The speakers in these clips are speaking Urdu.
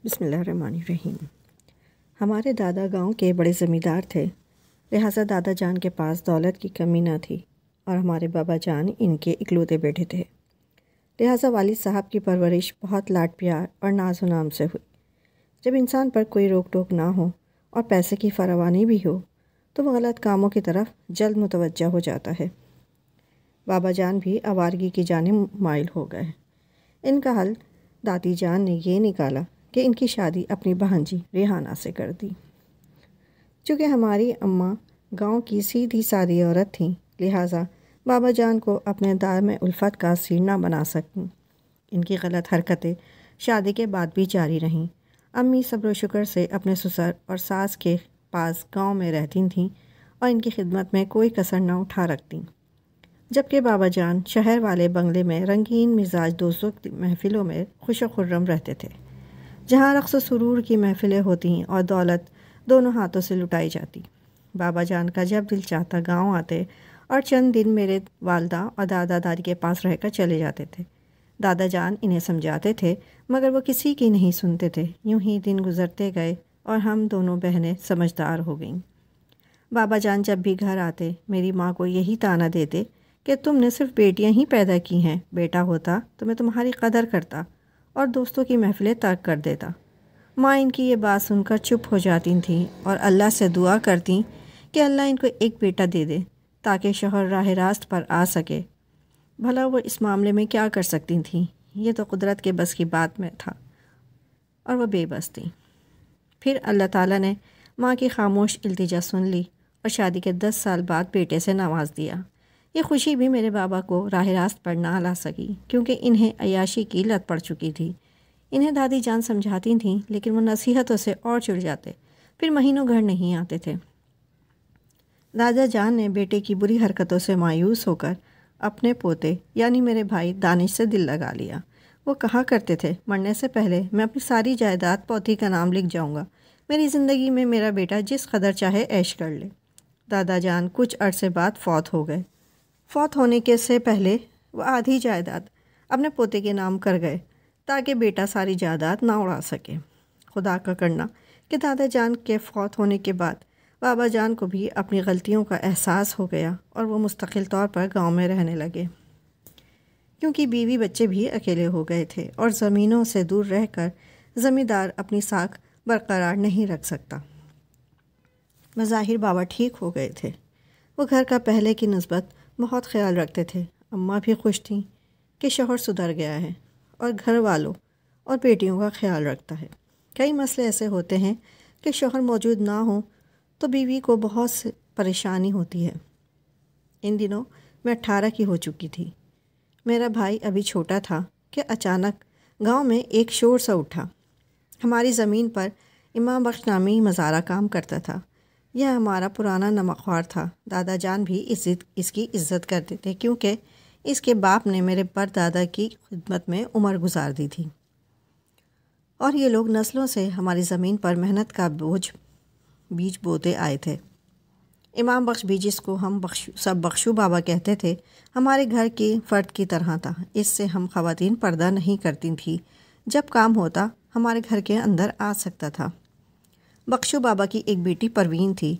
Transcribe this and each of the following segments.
بسم اللہ الرحمن الرحیم۔ ہمارے دادا گاؤں کے بڑے زمیندار تھے، لہٰذا دادا جان کے پاس دولت کی کمی نہ تھی اور ہمارے بابا جان ان کے اکلوتے بیٹے تھے، لہٰذا والد صاحب کی پرورش بہت لاڈ پیار اور ناز و نام سے ہوئی۔ جب انسان پر کوئی روک ٹوک نہ ہو اور پیسے کی فراوانی بھی ہو تو وہ غلط کاموں کی طرف جلد متوجہ ہو جاتا ہے۔ بابا جان بھی آوارگی کی جانب مائل ہو گئے۔ ان کا حل دادی جان نے یہ نکالا کہ ان کی شادی اپنی بھانجی ریحانہ سے کر دی۔ چونکہ ہماری اماں گاؤں کی سیدھی سادی عورت تھیں، لہٰذا بابا جان کو اپنے دائم الفت کا سیر نہ بنا سکیں۔ ان کی غلط حرکتیں شادی کے بعد بھی جاری رہیں۔ امی صبر و شکر سے اپنے سسر اور ساس کے پاس گاؤں میں رہتی تھیں اور ان کی خدمت میں کوئی کسر نہ اٹھا رکھتیں، جبکہ بابا جان شہر والے بنگلے میں رنگین مزاج دوستوں کی محفلوں میں خوش و خرم رہتے تھے، جہاں رقص و سرور کی محفلیں ہوتی اور دولت دونوں ہاتھوں سے لٹائی جاتی۔ بابا جان کا جب دل چاہتا گاؤں آتے اور چند دن میرے والدہ اور دادا دادی کے پاس رہ کر چلے جاتے تھے۔ دادا جان انہیں سمجھاتے تھے مگر وہ کسی کی نہیں سنتے تھے۔ یوں ہی دن گزرتے گئے اور ہم دونوں بہنیں سمجھدار ہو گئیں۔ بابا جان جب بھی گھر آتے میری ماں کو یہی طعنہ دیتے کہ تم نے صرف بیٹیاں ہی پیدا کی ہیں، بیٹا ہوتا تو میں تمہاری قدر کرتا اور دوستوں کی محفلیں ترک کر دیتا۔ ماں ان کی یہ بات سن کر چپ ہو جاتی تھیں اور اللہ سے دعا کرتیں کہ اللہ ان کو ایک بیٹا دے دے تاکہ شوہر راہ راست پر آ سکے۔ بھلا وہ اس معاملے میں کیا کر سکتی تھیں؟ یہ تو قدرت کے بس کی بات میں تھا اور وہ بے بس تھیں۔ پھر اللہ تعالیٰ نے ماں کی خاموش التجا سن لی اور شادی کے 10 سال بعد بیٹے سے نواز دیا۔ یہ خوشی بھی میرے بابا کو راہ راست پر نہ لا سکی کیونکہ انہیں عیاشی کی لت پڑ چکی تھی۔ انہیں دادی جان سمجھاتی تھیں لیکن وہ نصیحتوں سے اور چڑ جاتے، پھر مہینوں گھر نہیں آتے تھے۔ دادا جان نے بیٹے کی بری حرکتوں سے مایوس ہو کر اپنے پوتے یعنی میرے بھائی دانش سے دل لگا لیا۔ وہ کہا کرتے تھے مرنے سے پہلے میں اپنی ساری جائیداد پوتی کا نام لکھ جاؤں گا، میری زندگی میں میرا بیٹا جس قدر چاہے عیش کر لے۔ دادا جان کچھ عرصے بعد فوت ہو گئے۔ فوت ہونے کے سے پہلے وہ آدھی جائیداد اپنے پوتے کے نام کر گئے تاکہ بیٹا ساری جائیداد نہ اڑا سکے۔ خدا کا کرنا کہ دادا جان کے فوت ہونے کے بعد بابا جان کو بھی اپنی غلطیوں کا احساس ہو گیا اور وہ مستقل طور پر گاؤں میں رہنے لگے، کیونکہ بیوی بچے بھی اکیلے ہو گئے تھے اور زمینوں سے دور رہ کر زمیندار اپنی ساکھ برقرار نہیں رکھ سکتا۔ بظاہر بابا ٹھیک ہو گئے تھے، وہ گھر کا پہلے کی نسبت بہت خیال رکھتے تھے۔ اماں بھی خوش تھیں کہ شوہر سدھر گیا ہے اور گھر والوں اور بیٹیوں کا خیال رکھتا ہے۔ کئی مسئلے ایسے ہوتے ہیں کہ شوہر موجود نہ ہوں تو بیوی کو بہت سی پریشانی ہوتی ہے۔ ان دنوں میں 18 کی ہو چکی تھی۔ میرا بھائی ابھی چھوٹا تھا کہ اچانک گاؤں میں ایک شور سا اٹھا۔ ہماری زمین پر امام بخش نامی مزارہ کام کرتا تھا۔ یہ ہمارا پرانا نمکخوار تھا۔ دادا جان بھی اس کی عزت کرتے تھے کیونکہ اس کے باپ نے میرے پر دادا کی خدمت میں عمر گزار دی تھی اور یہ لوگ نسلوں سے ہماری زمین پر محنت کا بیج بوتے آئے تھے۔ امام بخش بھی، جس کو ہم سب بخشو بابا کہتے تھے، ہمارے گھر کی فرد کی طرح تھا۔ اس سے ہم خواتین پردہ نہیں کرتی تھیں۔ جب کام ہوتا ہمارے گھر کے اندر آ سکتا تھا۔ بخشو بابا کی ایک بیٹی پروین تھی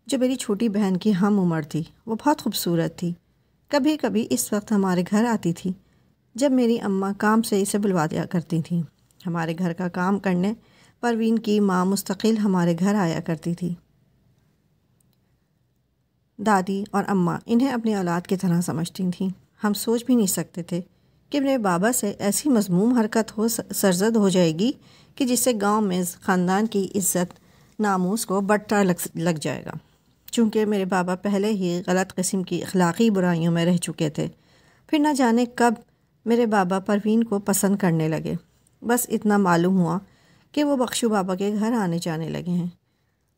جو میری چھوٹی بہن کی ہم عمر تھی۔ وہ بہت خوبصورت تھی۔ کبھی کبھی اس وقت ہمارے گھر آتی تھی جب میری اماں کام سے اسے بلوا دیا کرتی تھیں۔ ہمارے گھر کا کام کرنے پروین کی ماں مستقل ہمارے گھر آیا کرتی تھی۔ دادی اور اماں انہیں اپنی اولاد کی طرح سمجھتی تھیں۔ ہم سوچ بھی نہیں سکتے تھے کہ میرے بابا سے ایسی مذموم حرکت سرزد ہو جائے گی کہ جس سے گاؤں میں خاندان کی عزت ناموس کو بٹا لگ جائے گا۔ چونکہ میرے بابا پہلے ہی غلط قسم کی اخلاقی برائیوں میں رہ چکے تھے، پھر نہ جانے کب میرے بابا پروین کو پسند کرنے لگے۔ بس اتنا معلوم ہوا کہ وہ بخشو بابا کے گھر آنے جانے لگے ہیں۔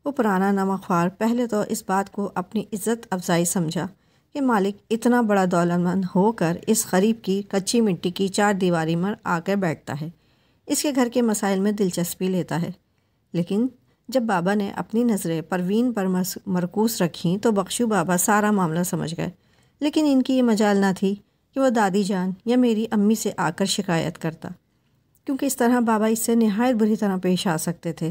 وہ پرانا نمکخوار پہلے تو اس بات کو اپنی عزت افزائی سمجھا کہ مالک اتنا بڑا دولت مند ہو کر اس غریب کی کچی مٹی کی 4 دیواری میں آ کر بیٹھتا ہے، اس کے گھر کے مسائل میں دلچسپی لیتا ہے۔ لیکن جب بابا نے اپنی نظریں پروین پر مرکوز رکھیں تو بخشو بابا سارا معاملہ سمجھ گئے، لیکن ان کی یہ مجال نہ تھی کہ وہ دادی جان یا میری امی سے آ کر شکایت کرتا۔ کیونکہ اس طرح بابا اس سے نہایت بری طرح پیش آ سکتے تھے۔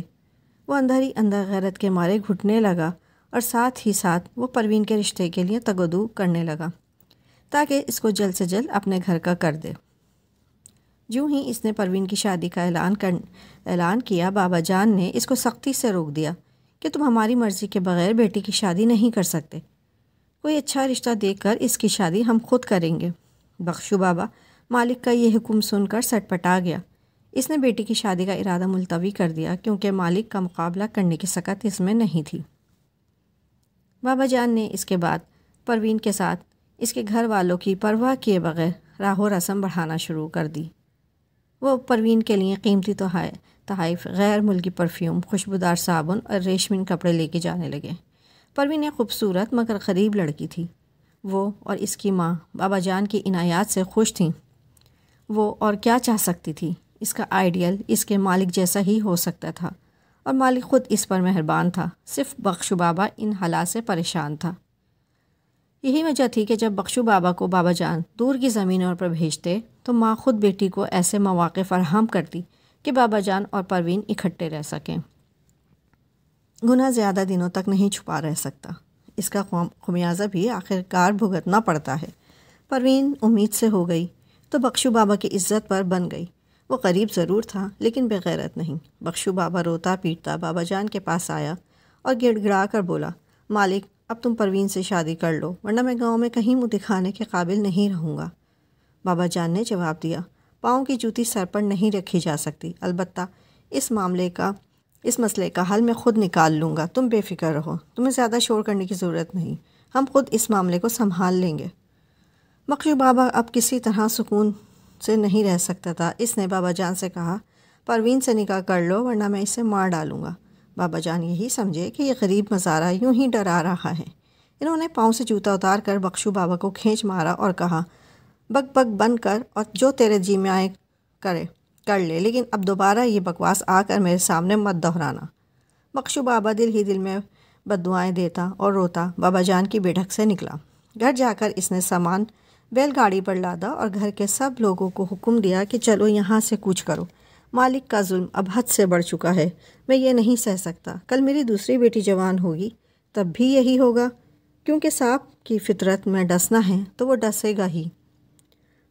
وہ اندر ہی اندر غیرت کے مارے گھٹنے لگا اور ساتھ ہی ساتھ وہ پروین کے رشتے کے لیے تگودو کرنے لگا تاکہ اس کو جلد سے جلد اپنے گھر کا کر دے۔ جو ہی اس نے پروین کی شادی کا اعلان کیا، بابا جان نے اس کو سختی سے روک دیا کہ تم ہماری مرضی کے بغیر بیٹی کی شادی نہیں کر سکتے۔ کوئی اچھا رشتہ دیکھ کر اس کی شادی ہم خود کریں گے۔ بخشو بابا مالک کا یہ حکم سن کر سٹ پٹا گیا۔ اس نے بیٹی کی شادی کا ارادہ ملتوی کر دیا کیونکہ مالک کا مقابلہ کرنے کی سکت اس میں نہیں تھی۔ بابا جان نے اس کے بعد پروین کے ساتھ اس کے گھر والوں کی پرواہ کیے بغیر راہ و رسم بڑھانا شروع کر دی۔ وہ پروین کے لیے قیمتی تحائف، غیر ملکی پرفیوم، خوشبودار صابن اور ریشمین کپڑے لے کے جانے لگے۔ پروین ایک خوبصورت مگر غریب لڑکی تھی۔ وہ اور اس کی ماں بابا جان کی عنایات سے خوش تھیں۔ وہ اور کیا چاہ سکتی تھی؟ اس کا آئیڈیل اس کے مالک جیسا ہی ہو سکتا تھا اور مالک خود اس پر مہربان تھا۔ صرف بخشو بابا ان حالات سے پریشان تھا۔ یہی وجہ تھی کہ جب بخشو بابا کو بابا جان دور کی زمینوں پر بھیجتے تو ماں خود بیٹی کو ایسے مواقع فراہم کرتی کہ بابا جان اور پروین اکٹھے رہ سکیں۔ گناہ زیادہ دنوں تک نہیں چھپا رہ سکتا، اس کا خمیازہ بھی آخر کار بھگتنا پڑتا ہے۔ پروین امید سے ہو گئی تو بخشو بابا کی عزت پر بن گئی۔ وہ غریب ضرور تھا لیکن بے غیرت نہیں۔ بخشو بابا روتا پیٹتا بابا جان کے پاس آیا اور گڑ گڑا کر بولا، مالک اب تم پروین سے شادی کر لو ورنہ میں گاؤں میں کہیں منہ دکھانے کے قابل نہیں رہوں گا۔ بابا جان نے جواب دیا، پاؤں کی جوتی سر پر نہیں رکھی جا سکتی، البتہ اس مسئلے کا حل میں خود نکال لوں گا، تم بے فکر رہو، تمہیں زیادہ شور کرنے کی ضرورت نہیں، ہم خود اس معاملے کو سنبھال لیں گے۔ بخشو بابا اب کسی طرح سکون سے نہیں رہ سکتا تھا۔ اس نے بابا جان سے کہا، پروین سے نکاح کر لو ورنہ میں اسے مار ڈالوں گا۔ بابا جان یہی سمجھے کہ یہ غریب مزارہ یوں ہی ڈرا رہا ہے۔ انہوں نے پاؤں سے جوتا اتار کر بخشو بابا کو کھینچ مارا اور کہا، بک بک بند کر اور جو تیرے جی میں آئے کر لے، لیکن اب دوبارہ یہ بکواس آ کر میرے سامنے مت دہرانا۔ بخشو بابا دل ہی دل میں بددعائیں دیتا اور روتا بابا جان کی بیٹھک سے نکلا۔ گھر جا کر اس نے سامان بیل گاڑی پر لادا اور گھر کے سب لوگوں کو حکم دیا کہ چلو یہاں سے کوچ کرو، مالک کا ظلم اب حد سے بڑھ چکا ہے، میں یہ نہیں سہ سکتا، کل میری دوسری بیٹی جوان ہوگی تب بھی یہی ہوگا، کیونکہ سانپ کی فطرت میں ڈسنا ہے تو وہ ڈسے گا ہی۔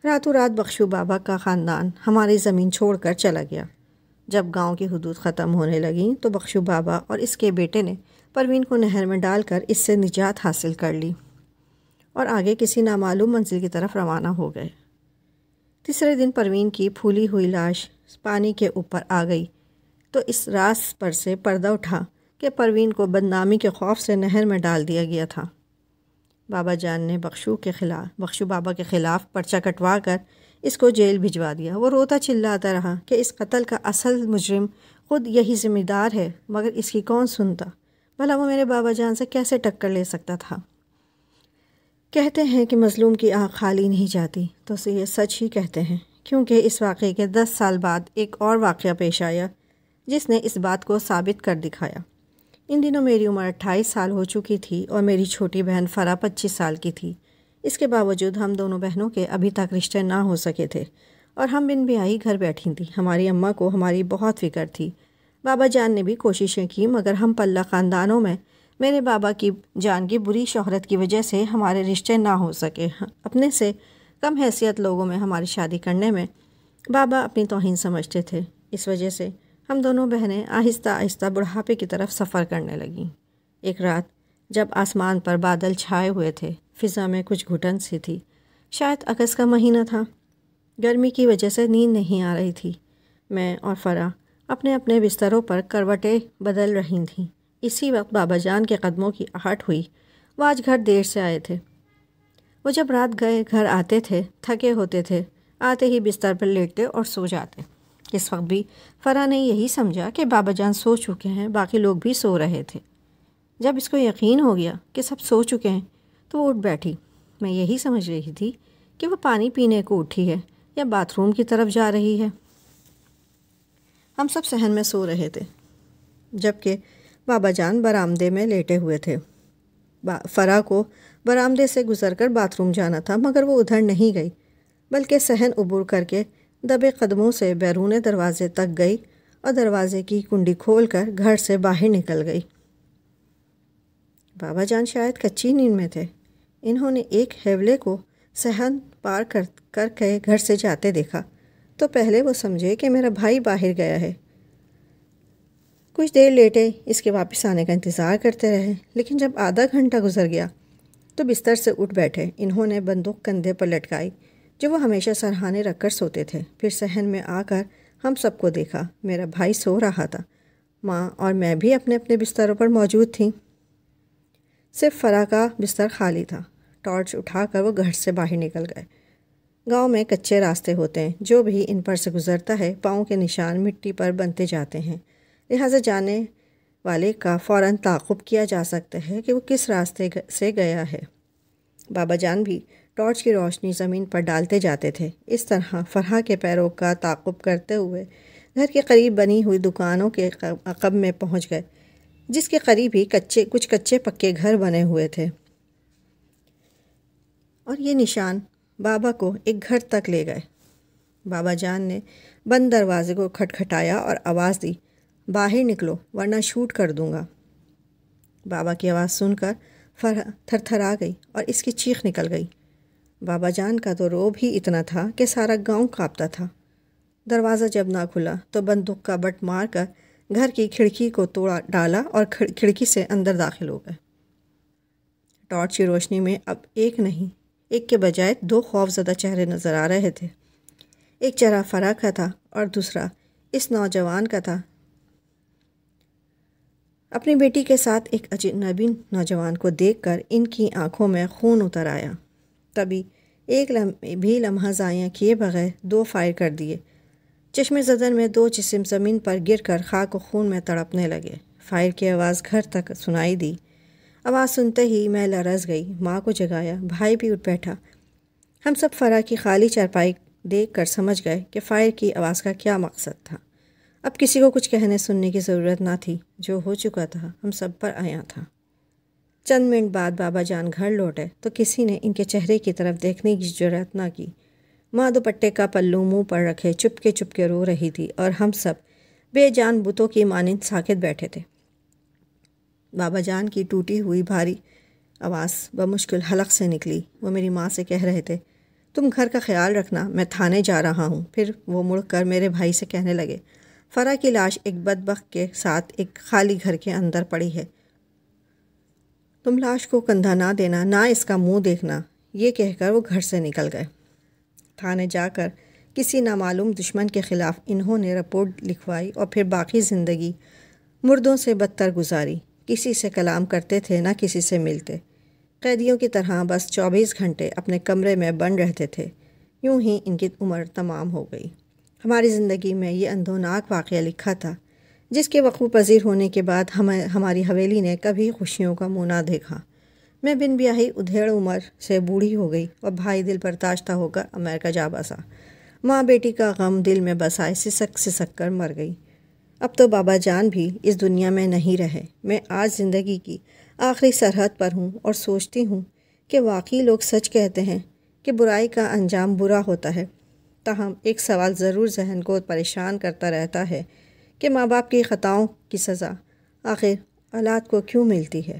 راتوں رات بخشو بابا کا خاندان ہماری زمین چھوڑ کر چلا گیا۔ جب گاؤں کی حدود ختم ہونے لگیں تو بخشو بابا اور اس کے بیٹے نے پروین کو نہر میں ڈال کر اس سے نجات حاصل کر لی اور آگے کسی نامعلوم منزل کی طرف روانہ ہو گئے۔ تیسرے دن پروین کی پھولی ہوئی لاش پانی کے اوپر آ گئی تو اس راز پر سے پردہ اٹھا کہ پروین کو بدنامی کے خوف سے نہر میں ڈال دیا گیا تھا۔ بابا جان نے بخشو بابا کے خلاف پرچہ کٹوا کر اس کو جیل بھجوا دیا۔ وہ روتا چلاتا رہا کہ اس قتل کا اصل مجرم خود یہی ذمہ دار ہے، مگر اس کی کون سنتا؟ بھلا وہ میرے بابا جان سے کیسے ٹکر لے سکتا تھا؟ کہتے ہیں کہ مظلوم کی آنکھ خالی نہیں جاتی، تو یہ سچ ہی کہتے ہیں، کیونکہ اس واقعے کے 10 سال بعد ایک اور واقعہ پیش آیا جس نے اس بات کو ثابت کر دکھایا۔ ان دنوں میری عمر 28 سال ہو چکی تھی اور میری چھوٹی بہن فرا 25 سال کی تھی۔ اس کے باوجود ہم دونوں بہنوں کے ابھی تک رشتے نہ ہو سکے تھے اور ہم بن بیاہی گھر بیٹھی تھیں۔ ہماری اماں کو ہماری بہت فکر تھی۔ بابا جان نے بھی کوششیں کی، مگر ہم پلہ خاندانوں میں میرے بابا کی جان کی بری شہرت کی وجہ سے ہمارے رشتے نہ ہو سکے۔ اپنے سے کم حیثیت لوگوں میں ہماری شادی کرنے میں بابا اپنی توہین سمجھتے تھے۔ اس وجہ سے ہم دونوں بہنیں آہستہ آہستہ بڑھاپے کی طرف سفر کرنے لگیں۔ ایک رات جب آسمان پر بادل چھائے ہوئے تھے، فضا میں کچھ گھٹن سی تھی، شاید اگست کا مہینہ تھا، گرمی کی وجہ سے نیند نہیں آ رہی تھی۔ میں اور فرا اپنے اپنے بستروں پر کروٹیں بدل رہی تھیں۔ اسی وقت بابا جان کے قدموں کی آہٹ ہوئی۔ وہ آج گھر دیر سے آئے تھے۔ وہ جب رات گئے گھر آتے تھے، تھکے ہوتے تھے، آتے ہی بستر پر لیٹتے اور سو جاتے۔ اس وقت بھی فرا نے یہی سمجھا کہ بابا جان سو چکے ہیں، باقی لوگ بھی سو رہے تھے۔ جب اس کو یقین ہو گیا کہ سب سو چکے ہیں تو وہ اٹھ بیٹھی۔ میں یہی سمجھ رہی تھی کہ وہ پانی پینے کو اٹھی ہے یا باتھ روم کی طرف جا رہی ہے۔ ہم سب صحن میں سو رہے تھے جبکہ بابا جان برآمدے میں لیٹے ہوئے تھے۔ فرا کو برآمدے سے گزر کر باتھ روم جانا تھا، مگر وہ ادھر نہیں گئی بلکہ صحن عبور کر کے دبے قدموں سے بیرون دروازے تک گئی اور دروازے کی کنڈی کھول کر گھر سے باہر نکل گئی۔ بابا جان شاید کچی نیند میں تھے۔ انہوں نے ایک حیولے کو صحن پار کر کے گھر سے جاتے دیکھا تو پہلے وہ سمجھے کہ میرا بھائی باہر گیا ہے۔ کچھ دیر لیٹے اس کے واپس آنے کا انتظار کرتے رہے، لیکن جب آدھا گھنٹہ گزر گیا تو بستر سے اٹھ بیٹھے۔ انہوں نے بندوق کندھے پر لٹکائی جو وہ ہمیشہ سرہانے رکھ کر سوتے تھے۔ پھر صحن میں آ کر ہم سب کو دیکھا۔ میرا بھائی سو رہا تھا، ماں اور میں بھی اپنے اپنے بستروں پر موجود تھیں۔ صرف فرح کا بستر خالی تھا۔ ٹارچ اٹھا کر وہ گھر سے باہر نکل گئے۔ گاؤں میں کچے راستے ہوتے ہیں، جو بھی ان پر سے گزرتا ہے پاؤں کے نشان مٹی پر بنتے جاتے ہیں، لہٰذا جانے والے کا فوراً تعاقب کیا جا سکتا ہے کہ وہ کس راستے سے گیا ہے۔ بابا جان بھی ٹارچ کی روشنی زمین پر ڈالتے جاتے تھے۔ اس طرح فرح کے پیروں کا تعاقب کرتے ہوئے گھر کے قریب بنی ہوئی دکانوں کے عقب میں پہنچ گئے، جس کے قریب ہی کچھ کچے پکے گھر بنے ہوئے تھے، اور یہ نشان بابا کو ایک گھر تک لے گئے۔ بابا جان نے بند دروازے کو کھٹکھٹایا اور آواز دی، باہر نکلو ورنہ شوٹ کر دوں گا۔ بابا کی آواز سن کر فرح تھر تھرا گئی اور اس کی چیخ نکل گئی۔ بابا جان کا تو روب ہی اتنا تھا کہ سارا گاؤں کانپتا تھا۔ دروازہ جب نہ کھلا تو بندوق کا بٹ مار کر گھر کی کھڑکی کو توڑ ڈالا اور کھڑکی سے اندر داخل ہو گئے۔ ٹارچ کی روشنی میں اب ایک نہیں، ایک کے بجائے دو خوف زدہ چہرے نظر آ رہے تھے۔ ایک چہرہ فرح کا تھا اور دوسرا اس نوجوان کا تھا۔ اپنی بیٹی کے ساتھ ایک اجنبی نوجوان کو دیکھ کر ان کی آنکھوں میں خون اتر آیا۔ تبھی ایک بھی لمحہ ضائع کیے بغیر دو فائر کر دیے۔ چشم زدن میں دو جسم زمین پر گر کر خاک و خون میں تڑپنے لگے۔ فائر کی آواز گھر تک سنائی دی۔ آواز سنتے ہی میں لرز گئی۔ ماں کو جگایا، بھائی بھی اٹھ بیٹھا۔ ہم سب فرح کی خالی چارپائی دیکھ کر سمجھ گئے کہ فائر کی آواز کا کیا مقصد تھا۔ اب کسی کو کچھ کہنے سننے کی ضرورت نہ تھی، جو ہو چکا تھا ہم سب پر آیا تھا۔ چند منٹ بعد بابا جان گھر لوٹے تو کسی نے ان کے چہرے کی طرف دیکھنے کی جرات نہ کی۔ ماں دوپٹے کا پلو منہ پر رکھے چپکے رو رہی تھی اور ہم سب بے جان بتوں کی مانند ساکت بیٹھے تھے۔ بابا جان کی ٹوٹی ہوئی بھاری آواز بمشکل حلق سے نکلی۔ وہ میری ماں سے کہہ رہے تھے، تم گھر کا خیال رکھنا، میں تھانے جا رہا ہوں۔ پھر وہ مڑ کر میرے بھائی سے کہنے لگے، فرح کی لاش ایک بدبخت کے ساتھ ایک خالی گھر کے اندر پڑی ہے، تم لاش کو کندھا نہ دینا، نہ اس کا منہ دیکھنا۔ یہ کہہ کر وہ گھر سے نکل گئے۔ تھانے جا کر کسی نامعلوم دشمن کے خلاف انہوں نے رپورٹ لکھوائی اور پھر باقی زندگی مردوں سے بدتر گزاری۔ کسی سے کلام کرتے تھے، نہ کسی سے ملتے، قیدیوں کی طرح بس 24 گھنٹے اپنے کمرے میں بند رہتے تھے۔ یوں ہی ان کی عمر تمام ہو گئی۔ ہماری زندگی میں یہ اندھوناک واقعہ لکھا تھا، جس کے وقوع پذیر ہونے کے بعد ہماری حویلی نے کبھی خوشیوں کا منہ نہ دیکھا۔ میں بن بیاہی ادھیڑ عمر سے بوڑھی ہو گئی اور بھائی دل برداشتہ ہو کر امریکہ جا بسا۔ ماں بیٹی کا غم دل میں بسائے سسک کر مر گئی۔ اب تو بابا جان بھی اس دنیا میں نہیں رہے۔ میں آج زندگی کی آخری سرحد پر ہوں اور سوچتی ہوں کہ واقعی لوگ سچ کہتے ہیں کہ برائی کا انجام برا ہوتا ہے۔ تاہم ایک سوال ضرور ذہن کو پریشان کرتا رہتا ہے کہ ماں باپ کی خطاؤں کی سزا آخر اولاد کو کیوں ملتی ہے؟